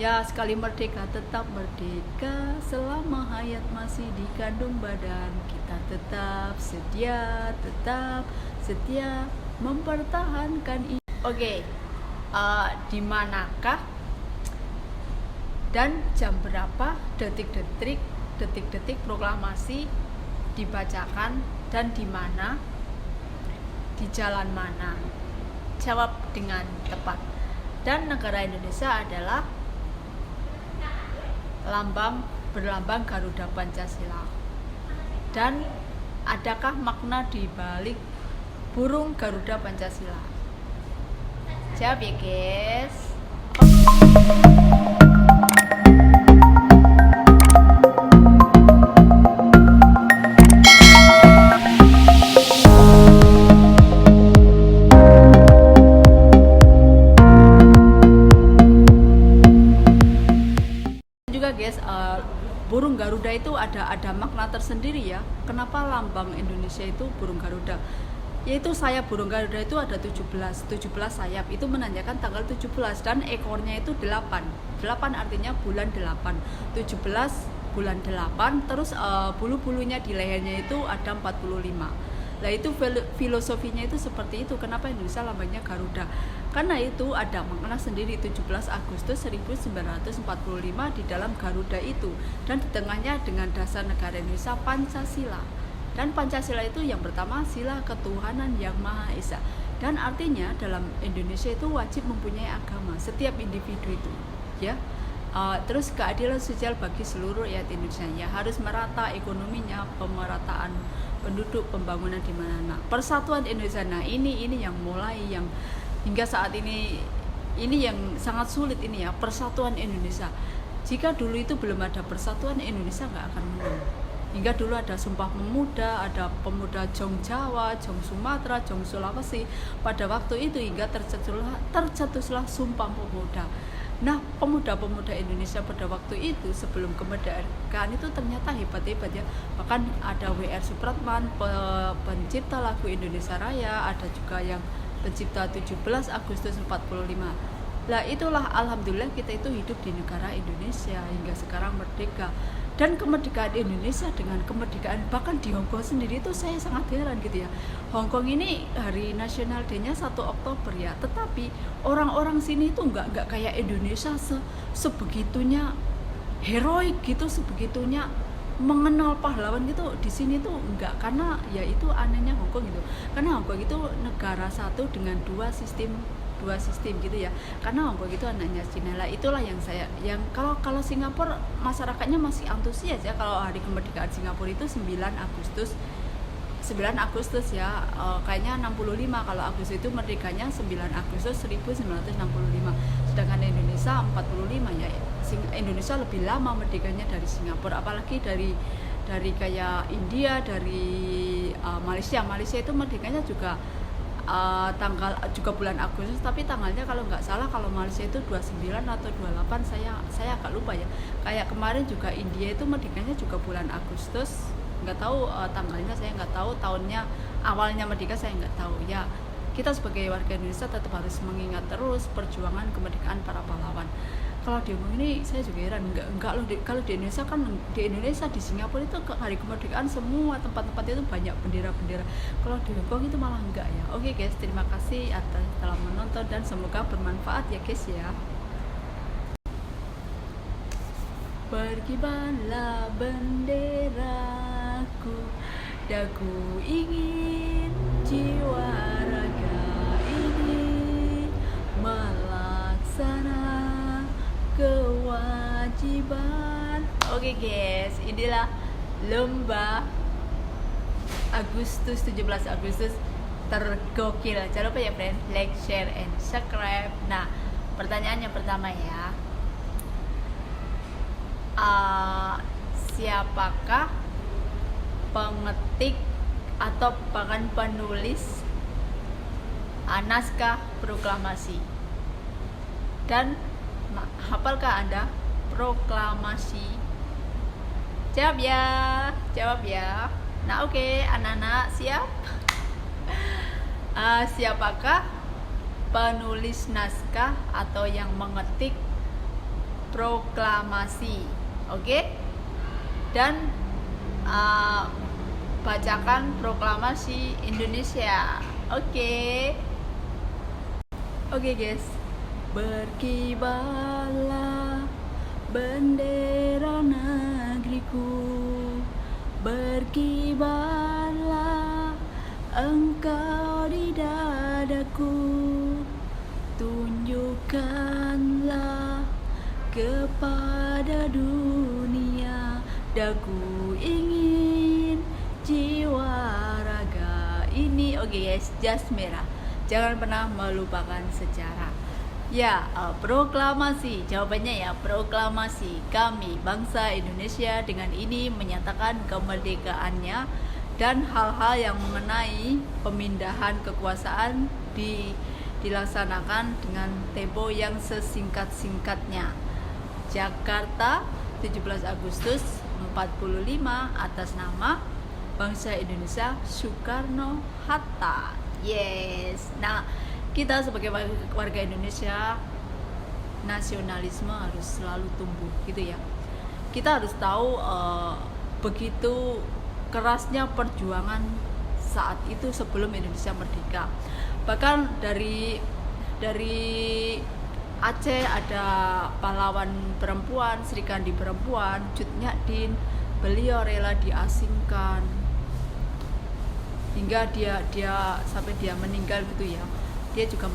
Ya, sekali merdeka tetap merdeka, selama hayat masih dikandung badan, kita tetap setia mempertahankan ini. Oke, di manakah dan jam berapa detik-detik proklamasi dibacakan dan di mana, di jalan mana? Jawab dengan tepat. Dan negara Indonesia adalah berlambang Garuda Pancasila. Dan adakah makna di balik burung Garuda Pancasila? Jawab ya guys. Guys, burung Garuda itu ada makna tersendiri ya. Kenapa lambang Indonesia itu burung Garuda? Yaitu sayap burung Garuda itu ada 17 sayap. Itu menandakan tanggal 17 dan ekornya itu 8 artinya bulan 8. 17 bulan 8, terus bulu-bulunya di lehernya itu ada 45. Nah itu filosofinya itu seperti itu. Kenapa Indonesia lambangnya Garuda? Karena itu ada makna sendiri. 17 Agustus 1945 di dalam Garuda itu, dan di tengahnya dengan dasar negara Indonesia Pancasila. Dan Pancasila itu yang pertama sila ketuhanan yang Maha Esa, dan artinya dalam Indonesia itu wajib mempunyai agama setiap individu itu ya. Terus keadilan sosial bagi seluruh rakyat Indonesia ya, harus merata ekonominya, pemerataan penduduk, pembangunan di mana. Persatuan Indonesia, nah ini yang mulai yang hingga saat ini yang sangat sulit ini ya, persatuan Indonesia. Jika dulu itu belum ada persatuan, Indonesia nggak akan menang. Hingga dulu ada Sumpah Pemuda, ada pemuda Jong Jawa, Jong Sumatera, Jong Sulawesi. Pada waktu itu hingga tercetuslah Sumpah Pemuda. Nah, pemuda-pemuda Indonesia pada waktu itu sebelum kemerdekaan itu ternyata hebat-hebat ya. Bahkan ada W.R. Supratman, pencipta lagu Indonesia Raya, ada juga yang pencipta 17 Agustus 45. Lah itulah alhamdulillah kita itu hidup di negara Indonesia hingga sekarang merdeka. Dan kemerdekaan Indonesia dengan kemerdekaan bahkan di Hong Kong sendiri itu saya sangat heran gitu ya. Hong Kong ini hari nasional day-nya 1 Oktober ya, tetapi orang-orang sini itu nggak kayak Indonesia sebegitunya heroik gitu, sebegitunya mengenal pahlawan gitu. Di sini tuh enggak, karena ya itu anehnya Hong Kong gitu. Karena Hong Kong itu negara satu dengan dua sistem gitu ya. Karena Hong Kong itu anaknya Cina. Lah itulah yang kalau Singapura masyarakatnya masih antusias ya. Kalau hari kemerdekaan Singapura itu 9 Agustus ya, kayaknya 65 kalau Agustus itu merdekanya 9 Agustus 1965. Sedangkan Indonesia 45 ya. Indonesia lebih lama merdekanya dari Singapura, apalagi dari kayak India, dari Malaysia itu merdekanya juga tanggal juga bulan Agustus, tapi tanggalnya kalau nggak salah kalau Malaysia itu 29 atau 28, saya agak lupa ya. Kayak kemarin juga India itu merdekanya juga bulan Agustus, nggak tahu tanggalnya, saya nggak tahu, tahunnya awalnya merdeka saya nggak tahu ya. Kita sebagai warga Indonesia tetap harus mengingat terus perjuangan kemerdekaan para pahlawan. Kalau di Hongkong ini saya juga heran, enggak loh, kalau di Indonesia kan, di Singapura itu hari kemerdekaan semua tempat-tempat itu banyak bendera-bendera. Kalau di Hongkong itu malah enggak ya. Oke guys, terima kasih atas telah menonton dan semoga bermanfaat ya guys ya. Berkibarlah benderaku, daku ingin jiwa raga ini melaksanakan kewajiban. Oke guys, inilah lomba Agustus 17 Agustus tergokil. Jangan lupa ya friend, like, share, and subscribe. Nah, pertanyaan yang pertama ya, siapakah pengetik atau bahkan penulis naskah proklamasi? Dan hafalkah Anda proklamasi? Jawab ya. Nah oke, anak-anak siap? Siapakah penulis naskah atau yang mengetik proklamasi. Oke? Dan bacakan proklamasi Indonesia. Oke. Oke guys. Berkibarlah bendera negeriku, berkibarlah engkau di dadaku, tunjukkanlah kepada dunia, daku ingin jiwa raga ini. Oke guys, jas merah, jangan pernah melupakan sejarah. Ya, proklamasi. Jawabannya ya, proklamasi. Kami, bangsa Indonesia, dengan ini menyatakan kemerdekaannya dan hal-hal yang mengenai pemindahan kekuasaan dilaksanakan dengan tempo yang sesingkat-singkatnya. Jakarta, 17 Agustus 45, atas nama bangsa Indonesia Soekarno-Hatta. Yes. Nah, kita sebagai warga Indonesia, nasionalisme harus selalu tumbuh gitu ya. Kita harus tahu begitu kerasnya perjuangan saat itu sebelum Indonesia merdeka. Bahkan dari Aceh ada pahlawan perempuan, Sri Kandi perempuan, Cut Nyak-Din, beliau rela diasingkan hingga dia sampai dia meninggal gitu ya. Dia juga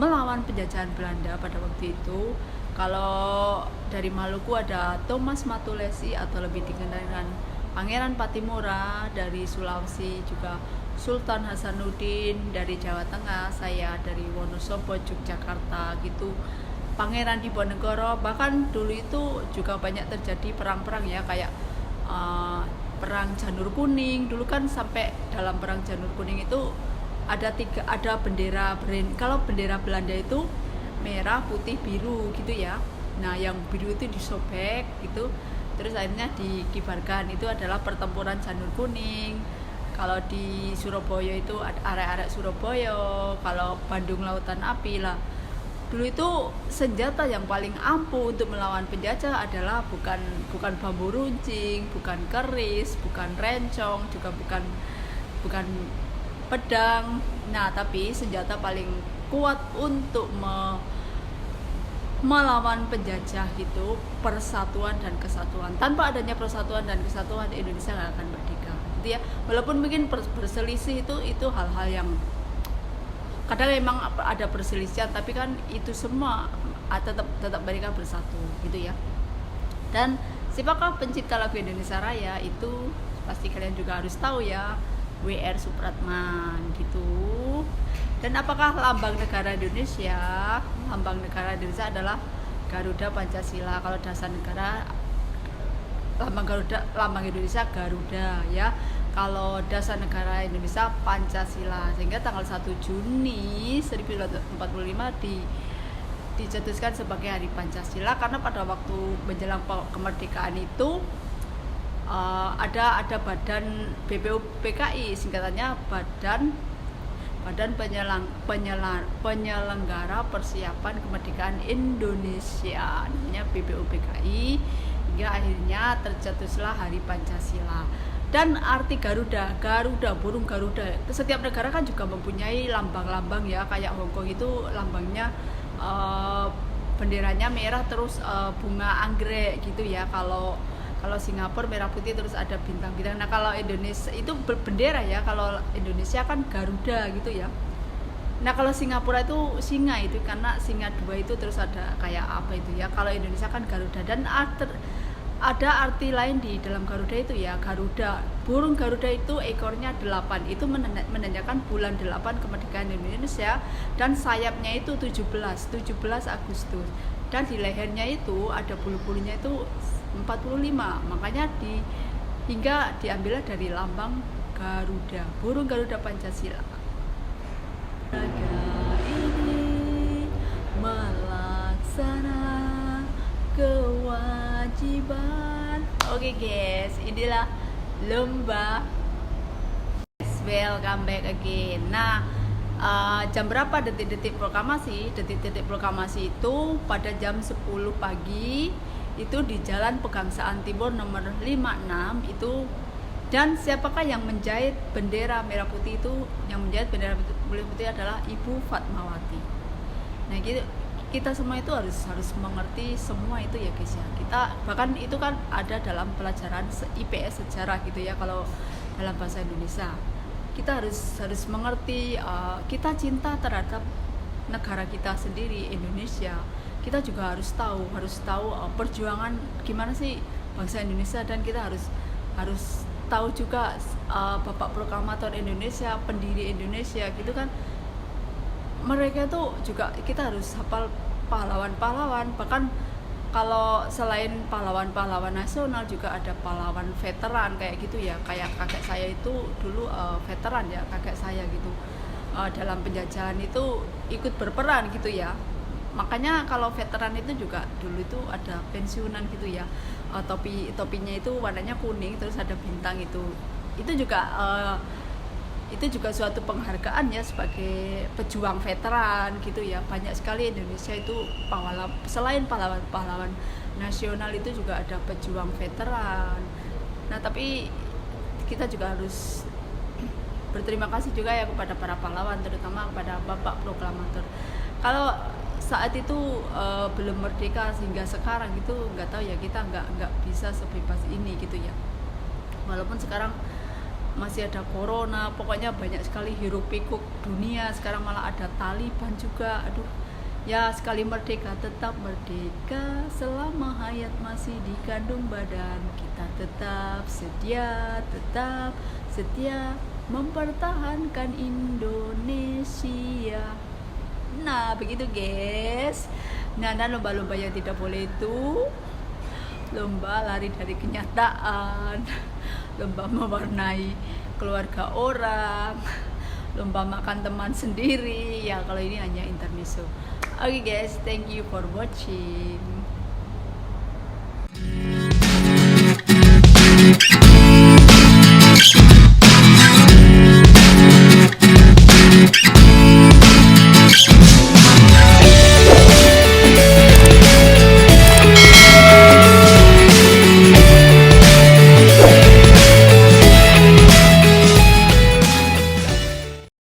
melawan penjajahan Belanda pada waktu itu. Kalau dari Maluku ada Thomas Matulesi atau lebih dikenal dengan Pangeran Patimura, dari Sulawesi juga Sultan Hasanuddin, dari Jawa Tengah saya dari Wonosobo, Yogyakarta gitu, Pangeran Diponegoro. Bahkan dulu itu juga banyak terjadi perang-perang ya, kayak perang Janur Kuning. Dulu kan sampai dalam perang Janur Kuning itu ada bendera. Kalau bendera Belanda itu merah, putih, biru gitu ya. Nah, yang biru itu disobek gitu, terus akhirnya dikibarkan. Itu adalah pertempuran Janur Kuning. Kalau di Surabaya itu arek-arek Surabaya. Kalau Bandung Lautan Api lah. Dulu itu senjata yang paling ampuh untuk melawan penjajah adalah bukan bambu runcing, bukan keris, bukan rencong, juga bukan pedang. Nah, tapi senjata paling kuat untuk melawan penjajah gitu persatuan dan kesatuan. Tanpa adanya persatuan dan kesatuan, Indonesia nggak akan merdeka gitu ya. Walaupun mungkin berselisih itu hal-hal yang kadang memang ada perselisihan, tapi kan itu semua tetap mereka bersatu gitu ya. Dan siapakah pencipta lagu Indonesia Raya? Itu pasti kalian juga harus tahu ya, W.R. Supratman gitu. Dan apakah lambang negara Indonesia? Lambang negara Indonesia adalah Garuda Pancasila. Kalau dasar negara, lambang Indonesia Garuda ya. Kalau dasar negara Indonesia Pancasila. Sehingga tanggal 1 Juni 1945 dicetuskan sebagai Hari Pancasila, karena pada waktu menjelang kemerdekaan itu ada badan BPUPKI, singkatannya Badan Penyelenggara Persiapan Kemerdekaan Indonesia, namanya BPUPKI, hingga akhirnya tercetuslah Hari Pancasila. Dan arti Garuda, burung Garuda. Setiap negara kan juga mempunyai lambang-lambang ya, kayak Hongkong itu lambangnya benderanya merah terus bunga anggrek gitu ya. Kalau Singapura merah putih terus ada bintang-bintang. Nah, kalau Indonesia itu bendera ya, kalau Indonesia kan Garuda gitu ya. Nah, kalau Singapura itu singa, itu karena singa dua itu terus ada kayak apa itu ya. Kalau Indonesia kan Garuda. Dan ada arti lain di dalam Garuda itu ya. Garuda, burung Garuda itu ekornya 8, itu menandakan bulan 8 kemerdekaan Indonesia. Dan sayapnya itu 17 Agustus. Dan di lehernya itu ada bulu-bulunya itu 45, makanya hingga diambillah dari lambang Garuda, burung Garuda Pancasila. Raga ini melaksana kewajiban. Oke guys, inilah lomba. Welcome back again. Nah, Jam berapa detik-detik proklamasi? Detik-detik proklamasi itu pada jam 10 pagi itu di Jalan Pegangsaan Timur nomor 56 itu. Dan siapakah yang menjahit bendera merah putih itu? Yang menjahit bendera merah putih adalah Ibu Fatmawati. Nah gitu, kita semua itu harus mengerti semua itu ya guys ya. Kita bahkan itu kan ada dalam pelajaran IPS sejarah gitu ya, kalau dalam bahasa Indonesia. Kita harus mengerti, kita cinta terhadap negara kita sendiri, Indonesia. Kita juga harus tahu perjuangan gimana sih bangsa Indonesia, dan kita harus tahu juga Bapak Proklamator Indonesia, pendiri Indonesia gitu kan. Mereka tuh juga kita harus hafal pahlawan-pahlawan. Bahkan kalau selain pahlawan-pahlawan nasional juga ada pahlawan veteran kayak gitu ya, kayak kakek saya itu dulu veteran ya, kakek saya gitu, dalam penjajahan itu ikut berperan gitu ya. Makanya kalau veteran itu juga dulu itu ada pensiunan gitu ya, topinya itu warnanya kuning terus ada bintang itu juga suatu penghargaan ya sebagai pejuang veteran gitu ya. Banyak sekali Indonesia itu selain pahlawan nasional itu juga ada pejuang veteran. Nah tapi kita juga harus berterima kasih juga ya kepada para pahlawan, terutama kepada Bapak Proklamator. Kalau saat itu belum merdeka sehingga sekarang itu nggak tahu ya, kita nggak bisa sebebas ini gitu ya. Walaupun sekarang masih ada corona, pokoknya banyak sekali hiruk pikuk dunia. Sekarang malah ada Taliban juga. Aduh ya, sekali merdeka tetap merdeka, selama hayat masih dikandung badan kita tetap setia mempertahankan Indonesia. Nah begitu guys. Nah lomba-lomba yang tidak boleh itu lomba lari dari kenyataan, lomba mewarnai keluarga orang, lomba makan teman sendiri ya. Kalau ini hanya intermezzo. Oke guys, thank you for watching.